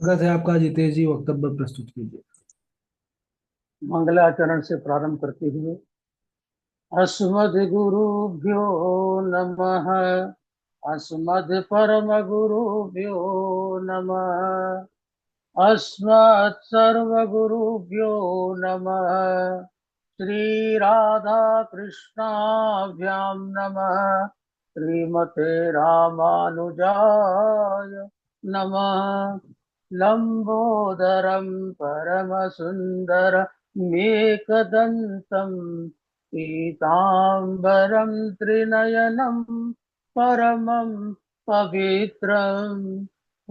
स्वागत है आपका जितेश जी, वक्तव्य प्रस्तुत कीजिए। मंगलाचरण से प्रारंभ करते हुए अस्मद्गुरुभ्यो नमः। अस्मद्परमगुरुभ्यो नमः। अस्मत्सर्वगुरुभ्यो नमः। श्री राधा कृष्णाभ्यां नमः। श्रीमते रामानुजाय नमः। लंबोदरं परमसुन्दरमेकदन्तं पीताम्बरं त्रिनयनं परमं पवित्रम्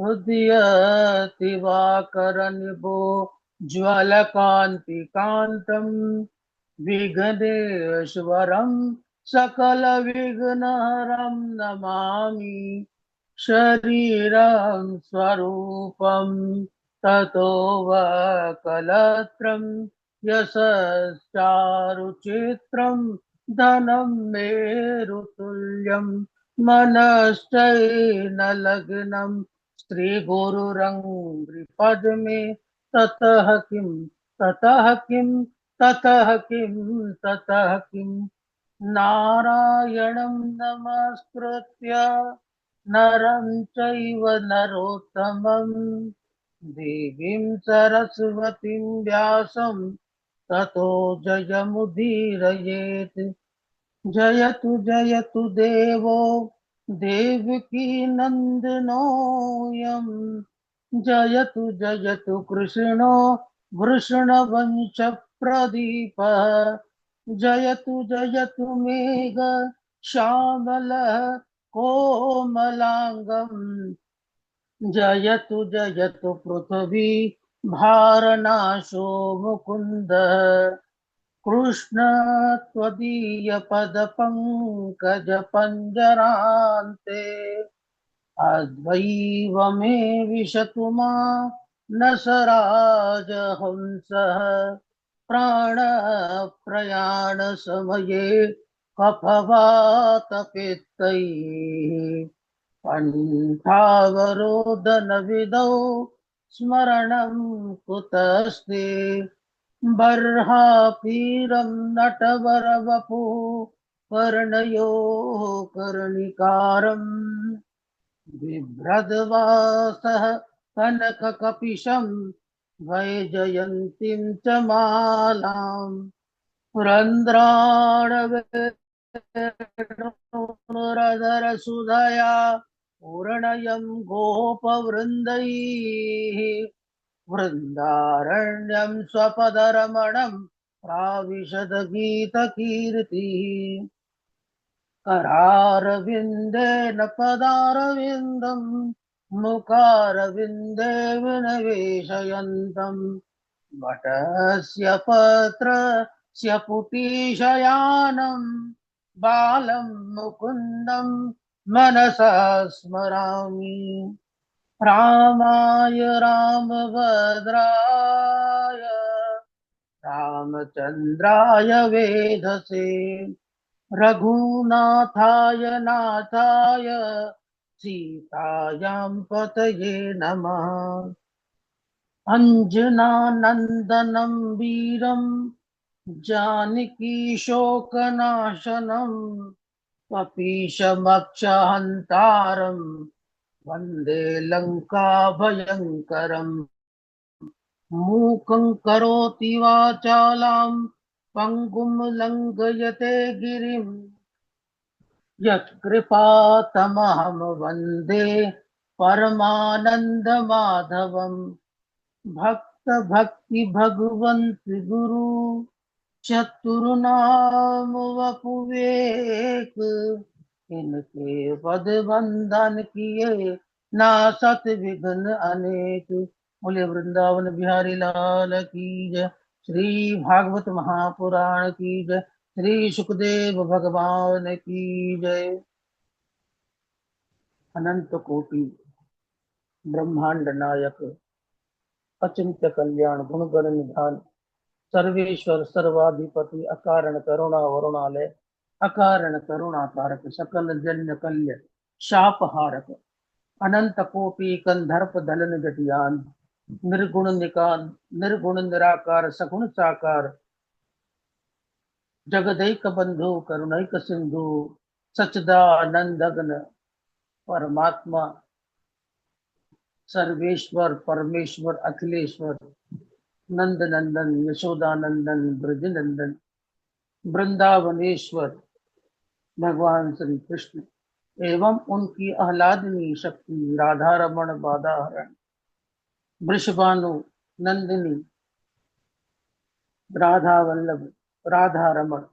उदयति वाकरनिभो ज्वलकान्तिकान्तं विघ्नेश्वरं सकलविघ्नहरं नमामि। शरीरं स्वरूपं ततो वकलत्रं यशश्चारुचित्रं धनं मेरुतुल्यं मनश्चैनलग्नं श्रीगुरुरङ्घ्रिपद्मे ततः किं ततः किं ततः किं ततः किं नारायणं नमस्कृत्य नरं चैव नरोत्तमं देवीं सरस्वतीं व्यासं ततो जयमुदीरयेत्। जयतु जयतु देवो देवकी नन्दनोऽयं। जयतु जयतु कृष्णो वृषणवंश प्रदीपः। जयतु जयतु मेघ श्यामलः कोमलाङ्गम्। जयतु जयतु पृथ्वी भारनाशो मुकुन्द। कृष्ण त्वदीयपदपङ्कजपञ्जरान्ते अद्वैवमे विशतु मां न स राजहंसः। प्राणप्रयाणसमये कफवातपित्तैः कण्ठावरोदनविधौ स्मरणं कुतस्ते। बर्हापीरं नटवरवपुः कर्णयो कर्णिकारम् बिभ्रद्वासः कनककपिशं वैजयन्तीं च मालाम् पुरन्दराडवेणुरधरसुधया पूर्णयं गोपवृन्दैः वृन्दारण्यं स्वपदरमणं प्राविशदगीतकीर्तिः। करारविन्देन पदारविन्दं मुखारविन्दे विनिवेशयन्तम् वटस्य पत्रस्य पुटीशयानं बालं मुकुन्दं मनसा स्मरामि। रामाय रामभद्राय रामचन्द्राय वेधसे रघुनाथाय नाथाय सीतायां पतये नमः। अञ्जनानन्दनं वीरं जानकी शोकनाशनं कपीशमक्षहन्तारं वन्दे लङ्काभयङ्करम्। मूकं करोति वाचालां पङ्गुं लङ्घयते गिरिं यत्कृपातमहं वन्दे परमानन्दमाधवम्। भक्त भक्ति भगवंत गुरु चतुर्नाम वपुवेक। इनके पद बंधन किए नासत विघ्न अनेक। बोले वृंदावन बिहारी लाल की जय। श्री भागवत महापुराण की जय। श्री सुखदेव भगवान की जय। अनंत कोटि ब्रह्मांड नायक अचिंत्य कल्याण गुणगण निधान सर्वेश्वर सर्वाधिपति अकारण करुणा वरुणालय अकारण करुणा कारक सकल जन्य कल्य शापहारक अनंत कोटि कंधर्प दलन जटियान निर्गुण निकान निर्गुण निराकार सगुण साकार जगदैक बंधु करुणैक सिंधु सच्चिदानंदघन परमात्मा सर्वेश्वर परमेश्वर अखिलेश्वर नंद नंदन यशोदानंदन ब्रज नंदन वृंदावनेश्वर भगवान श्री कृष्ण एवं उनकी आह्लादनी शक्ति राधा रमण बाधा हरण वृषभानु नंदिनी राधा वल्लभ राधा रमण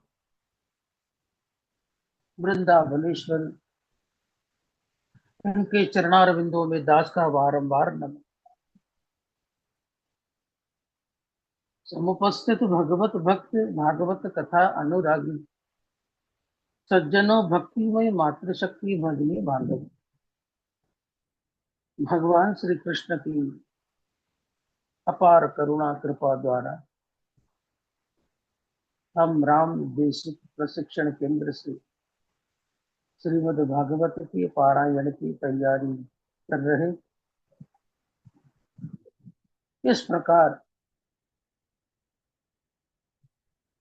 वृंदावनेश्वर उनके चरणारविंदों में दास का बारंबार नमन। समुपस्थित भगवत भक्त भागवत कथा अनुरागी सज्जनों भक्तिमय मातृशक्ति भजनी भागवत। भगवान श्री कृष्ण की अपार करुणा कृपा द्वारा हम राम देशिक प्रशिक्षण केंद्र से श्रीमद् भागवत की पारायण की तैयारी कर रहे। इस प्रकार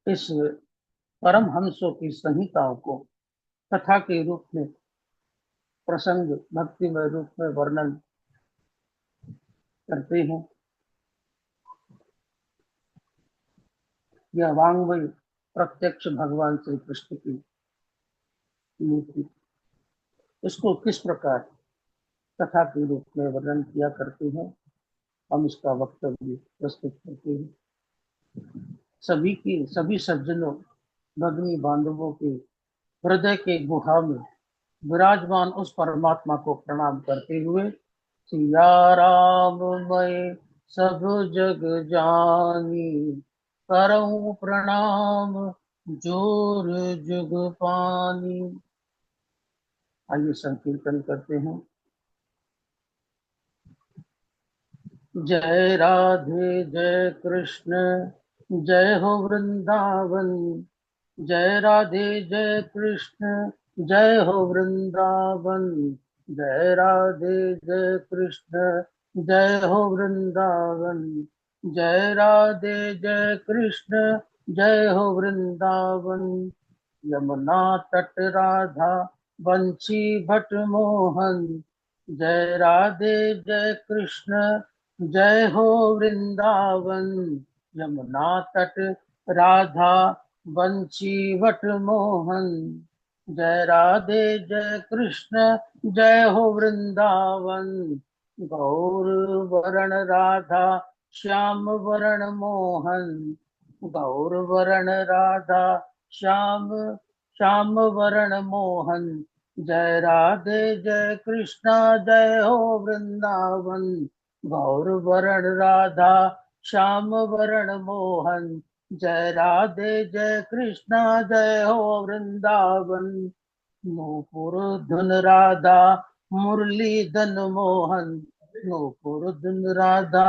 इस परमहंसों की संहिताओं को कथा के रूप में प्रसंग भक्तिमय रूप में वर्णन करते हैं। यह वांग्मय प्रत्यक्ष भगवान श्री कृष्ण की मूर्ति, इसको किस प्रकार कथा के रूप में वर्णन किया करते हैं, हम इसका वक्तव्य प्रस्तुत करते हैं। सभी सज्जनों भगनी बांधवों के हृदय के गुहा में विराजमान उस परमात्मा को प्रणाम करते हुए सिया राम मैं सब जग जानी करऊं प्रणाम जोर जुग पानी। आइए संकीर्तन करते हैं। जय राधे जय कृष्ण जय हो वृंदावन, जय राधे जय कृष्ण जय हो वृंदावन, जय राधे जय कृष्ण जय हो वृंदावन, जय राधे जय कृष्ण जय हो वृंदावन। यमुना तट राधा बंशी भट मोहन, जय राधे जय कृष्ण जय हो वृंदावन। यमुना तट राधा बंशी वट मोहन, जय राधे जय कृष्ण जय हो वृंदावन। गौर वरण राधा श्याम वरण मोहन, गौर वरण राधा श्याम श्याम वरण मोहन, जय राधे जय कृष्ण जय हो वृंदावन। गौर वरण राधा श्याम वरण मोहन, जय राधे जय कृष्ण जय हो वृंदावन। नूपुर धुन राधा मुरली धन मोहन, नूपुर धुन राधा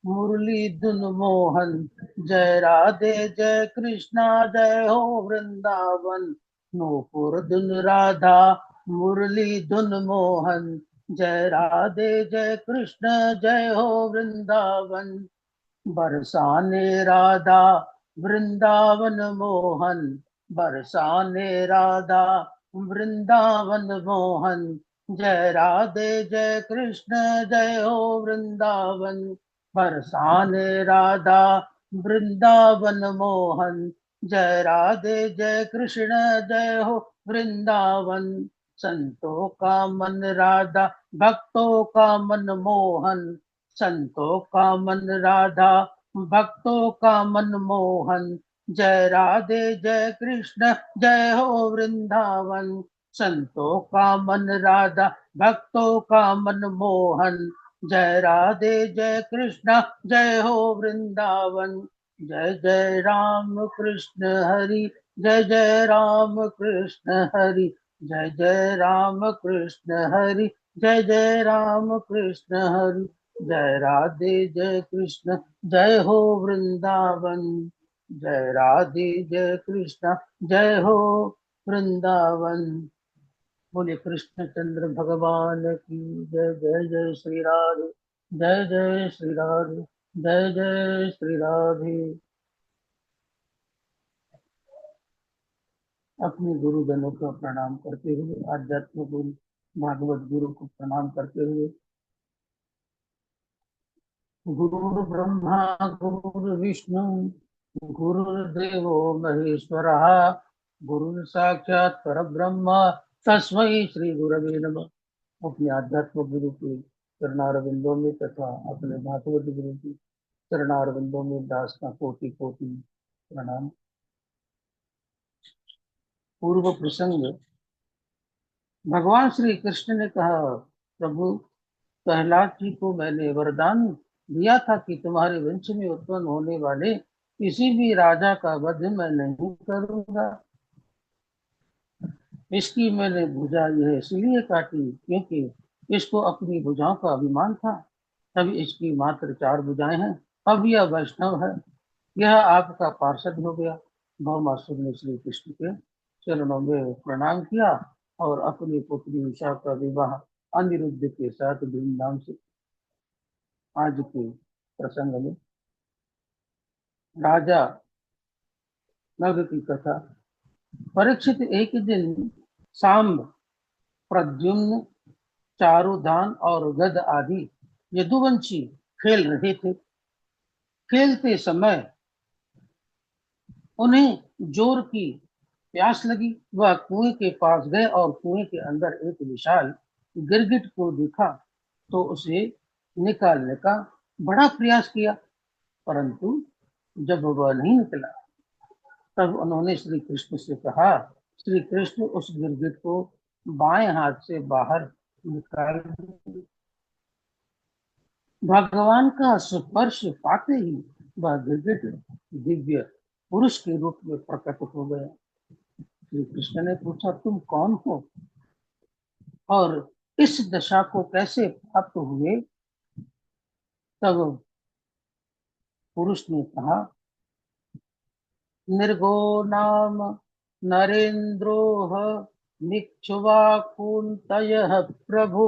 मुरली धुन मोहन, जय राधे जय कृष्ण जय हो वृंदावन। नूपुर धुन राधा मुरली धुन मोहन, जय राधे जय कृष्ण जय हो वृंदावन। बरसाने राधा वृंदावन मोहन, बरसाने राधा वृंदावन मोहन, जय राधे जय कृष्ण जय हो वृंदावन। बरसाने राधा वृंदावन मोहन, जय राधे जय कृष्ण जय हो वृंदावन। संतों का मन राधा भक्तों का मन मोहन, संतों का मन राधा भक्तों का मन मोहन, जय राधे जय कृष्ण जय हो वृंदावन। संतों का मन राधा भक्तों का मन मोहन, जय राधे जय कृष्ण जय हो वृंदावन। जय जय राम कृष्ण हरि, जय जय राम कृष्ण हरि, जय जय राम कृष्ण हरि, जय जय राम कृष्ण हरि। जय राधे जय कृष्ण जय हो वृंदावन, जय राधे जय कृष्ण जय हो वृंदावन। बोले कृष्णचंद्र भगवान की जय। जय जय श्री राधे। जय जय श्री राधे। जय जय श्री राधे। अपने गुरुजनों को प्रणाम करते हुए, आध्यात्मिक गुरु भागवत गुरु को प्रणाम करते हुए, गुरु ब्रह्मा गुरु विष्णु गुरुर्देवो महेश्वरः, गुरु साक्षात परब्रह्म तस्मै श्री गुरवे नमः। अपने आध्यात्मिक गुरु के चरणारविंदों में तथा अपने भागवत गुरु की चरणारविंदों में दास का कोटि कोटि प्रणाम। पूर्व प्रसंग, भगवान श्री कृष्ण ने कहा, प्रभु प्रहलाद जी को मैंने वरदान दिया था कि तुम्हारे वंश में उत्पन्न होने वाले किसी भी राजा का वध मैं नहीं करूंगा। इसकी मैंने भुजा यह इसलिए काटी क्योंकि इसको अपनी भुजाओं का अभिमान था। तब इसकी मात्र 4 भुजाएं हैं। अब यह वैष्णव है, यह आपका पार्षद हो गया। भौमासुर ने श्री कृष्ण के चरणों में प्रणाम किया और अपनी पुत्री उषा का विवाह अनिरुद्ध के साथ धूमधाम से। आज के प्रसंग में राजा नग की कथा। परीक्षित एक दिन सांब, प्रद्युम्न, चारुधान और गद आदि यदुवंशी खेल रहे थे। खेलते समय उन्हें जोर की प्यास लगी। वह कुएं के पास गए और कुएं के अंदर एक विशाल गिरगिट को देखा तो उसे निकालने का बड़ा प्रयास किया, परंतु जब वह नहीं निकला तब उन्होंने श्री कृष्ण से कहा। श्री कृष्ण उस गिरगिट को बाएं हाथ से बाहर निकाल। भगवान का स्पर्श पाते ही वह गिरगिट दिव्य पुरुष के रूप में प्रकट हो गया। श्री कृष्ण ने पूछा, तुम कौन हो और इस दशा को कैसे प्राप्त हुए? तब पुरुष ने कहा, निर्गो नाम नरेन्द्रोह निक्षुवाकुन्तयः प्रभु,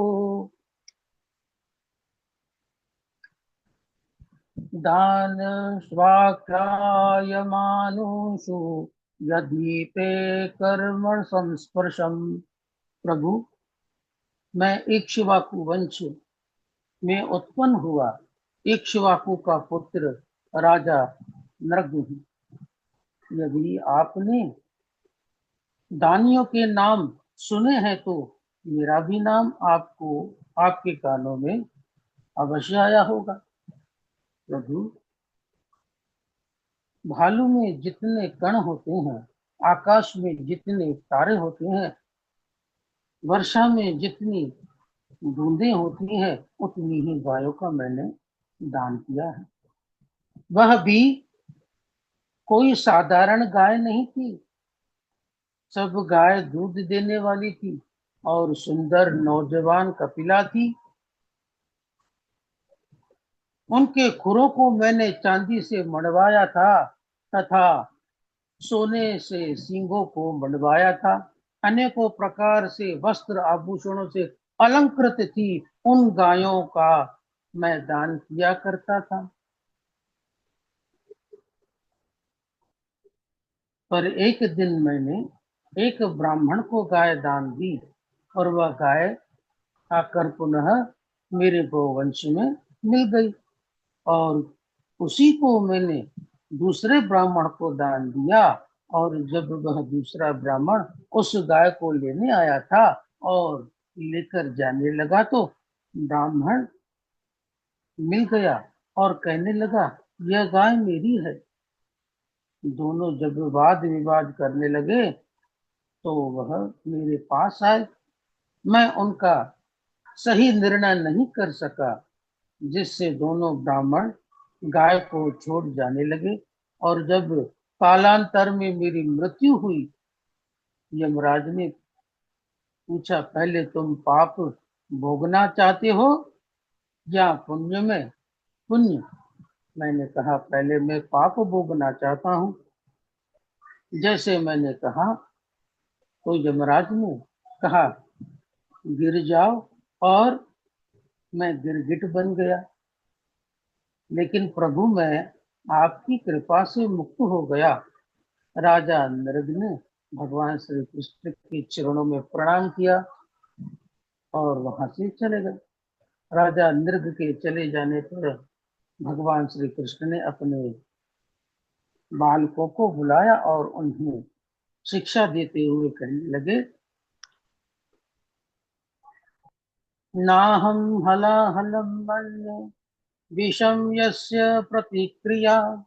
दान स्वाख्यायमानुषु यदीपे कर्म संस्पर्शम। प्रभु, मैं इक्ष्वाकु वंश में उत्पन्न हुआ इक्ष्वाकु का पुत्र राजा नृग हूँ। यदि आपने दानियों के नाम सुने हैं तो मेरा भी नाम आपको आपके कानों में अवश्य आया होगा। प्रभु, भालू में जितने कण होते हैं, आकाश में जितने तारे होते हैं, वर्षा में जितनी बूंदें होती हैं, उतनी ही गायों का मैंने दान किया है। वह भी कोई साधारण गाय नहीं थी। सब गाय दूध देने वाली थी और सुंदर नौजवान कपिला थी। उनके खुरों को मैंने चांदी से मढ़वाया था तथा सोने से सींगों को मढ़वाया था। अनेकों प्रकार से वस्त्र आभूषणों से अलंकृत थी। उन गायों का मैं दान किया करता था। पर एक दिन मैंने एक ब्राह्मण को गाय दान दी और वह गाय आकर पुनः मेरे गोवंश में मिल गई और उसी को मैंने दूसरे ब्राह्मण को दान दिया। और जब वह दूसरा ब्राह्मण उस गाय को लेने आया था और लेकर जाने लगा तो ब्राह्मण मिल गया और कहने लगा, यह गाय मेरी है। दोनों जब वाद विवाद करने लगे तो वह मेरे पास आए। मैं उनका सही निर्णय नहीं कर सका, जिससे दोनों ब्राह्मण गाय को छोड़ जाने लगे। और जब कालांतर में मेरी मृत्यु हुई, यमराज ने पूछा, पहले तुम पाप भोगना चाहते हो या पुण्य में पुण्य? मैंने कहा, पहले मैं पाप भोगना चाहता हूँ। जैसे मैंने कहा तो यमराज ने कहा, गिर जाओ, और मैं गिरगिट बन गया। लेकिन प्रभु, मैं आपकी कृपा से मुक्त हो गया। राजा नृग ने भगवान श्री कृष्ण के चरणों में प्रणाम किया और वहां से चले गए। राजा नृग के चले जाने पर भगवान श्री कृष्ण ने अपने बालकों को बुलाया और उन्हें शिक्षा देते हुए कहने लगे, नाहं हलाहलं मन्ये विषम यस्य प्रतिक्रिया,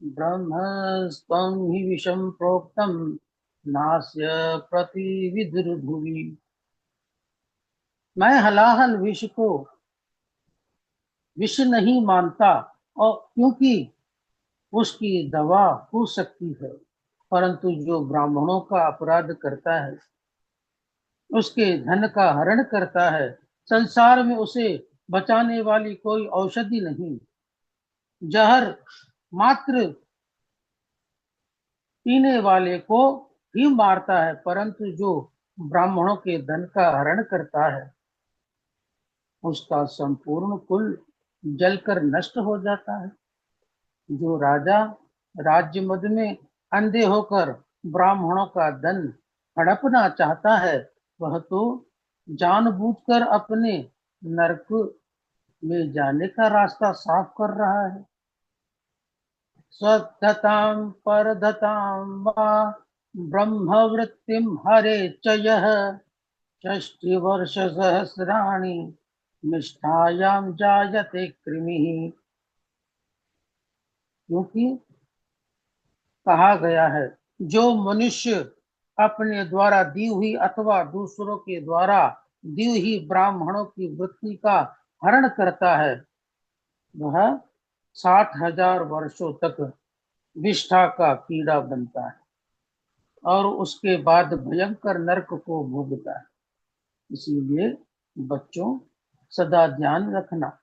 ब्रह्मस्त्वं हि विषम प्रोक्तम नास्य प्रतिविदुर्भुवि। मैं हलाहल विष को विष नहीं मानता, और क्योंकि उसकी दवा हो सकती है, परंतु जो ब्राह्मणों का अपराध करता है, उसके धन का हरण करता है, संसार में उसे बचाने वाली कोई औषधि नहीं। जहर मात्र पीने वाले को ही मारता है, परंतु जो ब्राह्मणों के धन का हरण करता है, उसका संपूर्ण कुल जलकर नष्ट हो जाता है। जो राजा राज्य मद में अंधे होकर ब्राह्मणों का धन हड़पना चाहता है, वह तो जानबूझकर अपने नरक में जाने का रास्ता साफ कर रहा है। स्वधतां परधतां वा ब्रह्मवृत्तिं हरे च यः षष्टिवर्षसहस्राणि निष्ठायां जायते कृमिः। क्योंकि कहा गया है, जो मनुष्य अपने द्वारा दी हुई अथवा दूसरों के द्वारा दी हुई ब्राह्मणों की वृत्ति का हरण करता है, वह 60,000 वर्षों तक विष्ठा का कीड़ा बनता है और उसके बाद भयंकर नरक को भोगता है। इसीलिए बच्चों, सदा ध्यान रखना,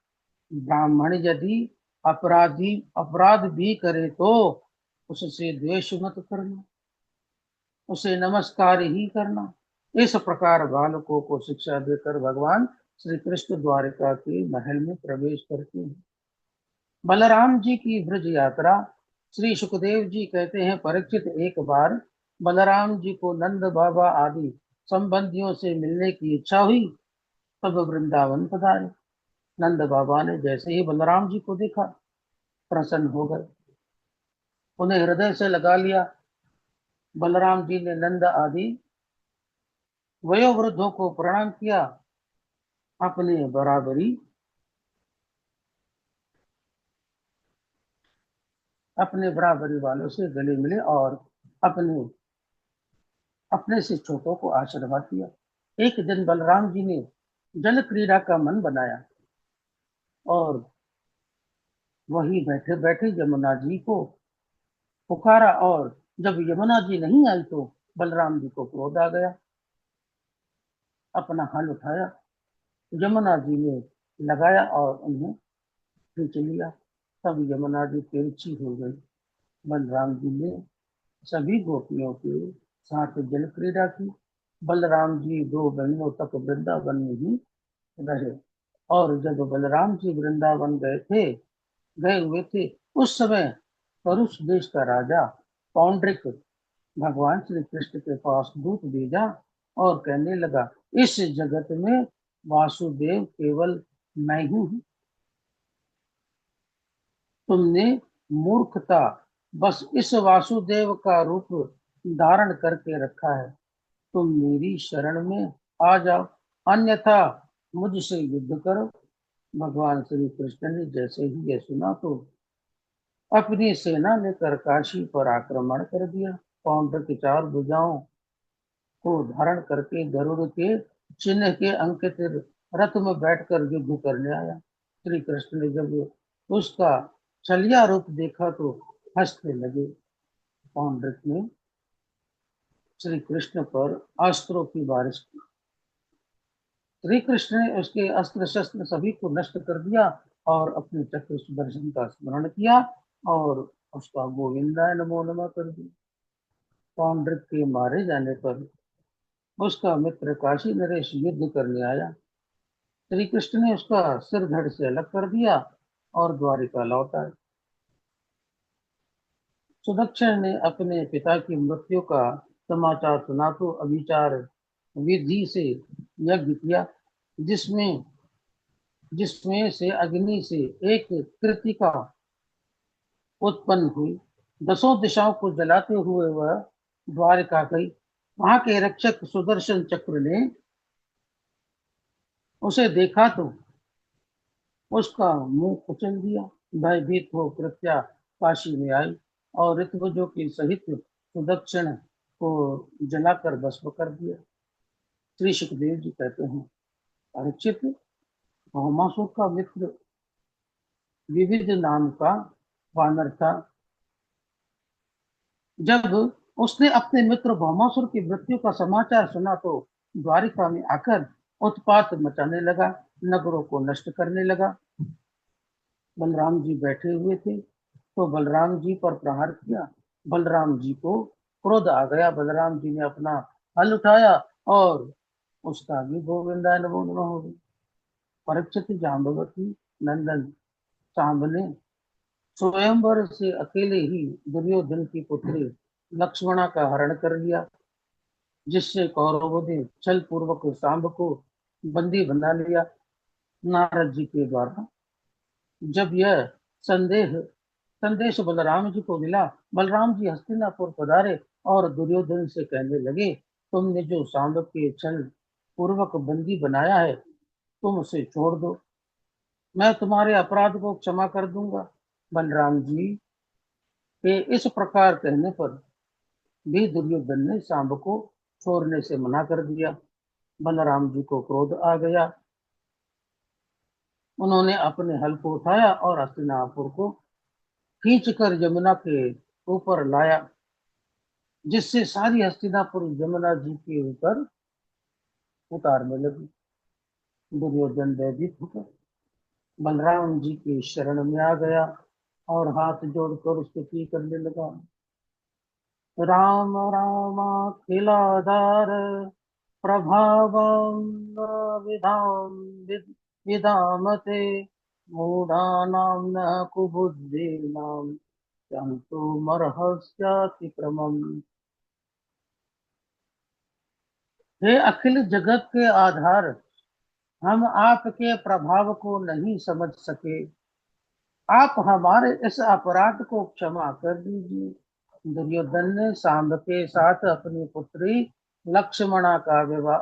ब्राह्मण यदि अपराध भी करे तो उससे द्वेष मत करना, उसे नमस्कार ही करना। इस प्रकार बालकों को शिक्षा देकर भगवान श्री कृष्ण द्वारिका के महल में प्रवेश करते हैं। बलराम जी की ब्रज यात्रा। श्री सुखदेव जी कहते हैं, परीक्षित, एक बार बलराम जी को नंद बाबा आदि संबंधियों से मिलने की इच्छा हुई, तब वृंदावन पधारे। नंद बाबा ने जैसे ही बलराम जी को देखा, प्रसन्न हो गए, उन्हें हृदय से लगा लिया। बलराम जी ने नंद आदि वयोवृद्धों को प्रणाम किया, अपने बराबरी अपने बराबरी वालों से गले मिले और अपने अपने से छोटों को आशीर्वाद दिया। एक दिन बलराम जी ने जल क्रीड़ा का मन बनाया और वही बैठे बैठे यमुना जी को पुकारा, और जब यमुना जी नहीं आई तो बलराम जी को क्रोध आ गया। अपना हल उठाया, यमुना जी ने लगाया और उन्हें खींच लिया। तब यमुना जी तिरछी हो गई। बलराम जी ने सभी गोपियों के साथ जल क्रीड़ा की। बलराम जी 2 महीनों तक वृंदावन में ही रहे, और जब बलराम जी वृंदावन गए हुए थे, उस समय परुष देश का राजा पौंड्रिक भगवान श्री कृष्ण के पास दूत भेजा और कहने लगा, इस जगत में वासुदेव केवल मैं ही हूँ। तुमने मूर्खता बस इस वासुदेव का रूप धारण करके रखा है। तुम मेरी शरण में आ जाओ, अन्यथा मुझसे युद्ध करो। भगवान श्री कृष्ण ने जैसे ही यह सुना तो अपनी सेना लेकर काशी पर आक्रमण कर दिया। पौंड्र की 4 भुजाओं को धारण करके गरुड़ के चिन्ह के अंकित रथ में बैठकर युद्ध करने आया। श्री कृष्ण ने जब उसका छलिया रूप देखा तो हंसने लगे। पौंड्रिक ने श्री कृष्ण पर अस्त्रों की बारिश की। श्री कृष्ण ने उसके अस्त्र शस्त्र सभी को नष्ट कर दिया और अपने चक्र सुदर्शन का स्मरण किया और उसका गोविंदाय नमो नमः कर दिया। पौंड्रिक के मारे जाने पर उसका मित्र काशी नरेश युद्ध करने आया। श्री कृष्ण ने उसका सिर धड़ से अलग कर दिया और द्वारिका लौट आए। सुदक्षिण ने अपने पिता की मृत्यु का समाचार सुना तो अभिचार विधि से यज्ञ किया, जिसमें जिसमें से अग्नि से एक कृतिका उत्पन्न हुई। दसों दिशाओं को जलाते हुए वह द्वारिका गई। वहां के रक्षक सुदर्शन चक्र ने उसे देखा तो उसका मुंह कुचल दिया। भयभीत हो कृत्या काशी में आई और ऋतुजों के सहित सुदक्षिण को जलाकर भस्म कर दिया। श्री सुखदेव जी कहते हैं, परीक्षित, भौमासुर का मित्र विविध नाम का वानर था। जब उसने अपने मित्र भौमासुर की मृत्यु का समाचार सुना तो द्वारिका में आकर उत्पात मचाने लगा, नगरों को नष्ट करने लगा। बलराम जी बैठे हुए थे तो बलराम जी पर प्रहार किया। बलराम जी को क्रोध आ गया। बलराम जी ने अपना हल उठाया और उसका भी गोविंदा नमो नमः हो गया। परीक्षित, जाम्बवती नंदन सांब ने स्वयंवर से अकेले ही दुर्योधन की पुत्री लक्ष्मणा का हरण कर लिया, जिससे कौरवों ने छल पूर्वक सांब को बंदी बना लिया। नारद जी के द्वारा जब यह संदेह संदेश बलराम जी को मिला, बलराम जी हस्तिनापुर पधारे और दुर्योधन से कहने लगे, तुमने जो सांब के छल पूर्वक बंदी बनाया है, तुम उसे छोड़ दो, मैं तुम्हारे अपराध को क्षमा कर दूंगा। बलराम जी के इस प्रकार कहने पर भी दुर्योधन ने सांब को छोड़ने से मना कर दिया। बलराम जी को क्रोध आ गया। उन्होंने अपने हल को उठाया और हस्तिनापुर को खींचकर यमुना के ऊपर लाया, जिससे सारी हस्तिनापुर यमुना जी के ऊपर उतारने लगी। दुर्योधन भयभीत होकर बलराम जी की शरण में आ गया और हाथ जोड़कर स्तुति करने लगा। राम राम खिलाधार प्रभावं विधाम विदामते मूढ़ानां न कुबुद्धीनां क्षन्तुमर्हस्याति क्रमम्। हे अखिल जगत के आधार, हम आपके प्रभाव को नहीं समझ सके, आप हमारे इस अपराध को क्षमा कर दीजिए। दुर्योधन ने सांब के साथ अपनी पुत्री लक्ष्मणा का विवाह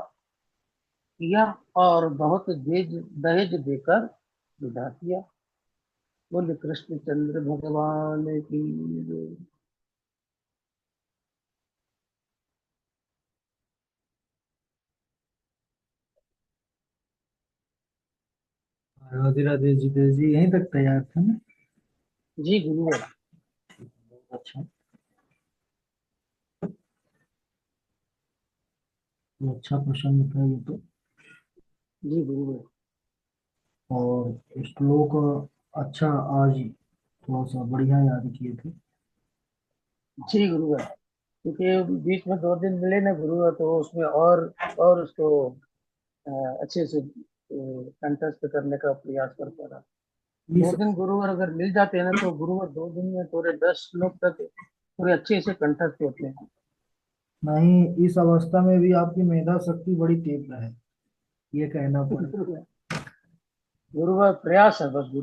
किया और बहुत दहेज देकर विदा किया। बोले कृष्णचंद्र भगवान की जय। राधे राधे जितेश जी, यहीं तक तैयार थे ना? जी गुरुवर। बहुत अच्छा। तो अच्छा प्रसंग था ये तो। जी गुरुवर। और श्लोक अच्छा, आज थोड़ा सा बढ़िया याद किए थे। जी गुरुवर, क्योंकि बीच में 2 दिन मिले ना गुरुवर, तो उसमें और उसको अ, अच्छे से कंठस्थ करने का प्रयास करता रहा। दो इस दिन गुरुवर अगर मिल जाते हैं ना तो गुरुवर 2 दिन में पूरे 10 श्लोक तक पूरे अच्छे से कंठस्थ होते हैं। नहीं, इस अवस्था में भी आपकी मेधा शक्ति बड़ी तीव्र है, ये कहना पड़े। गुरुवर प्रयास है बस गुरु।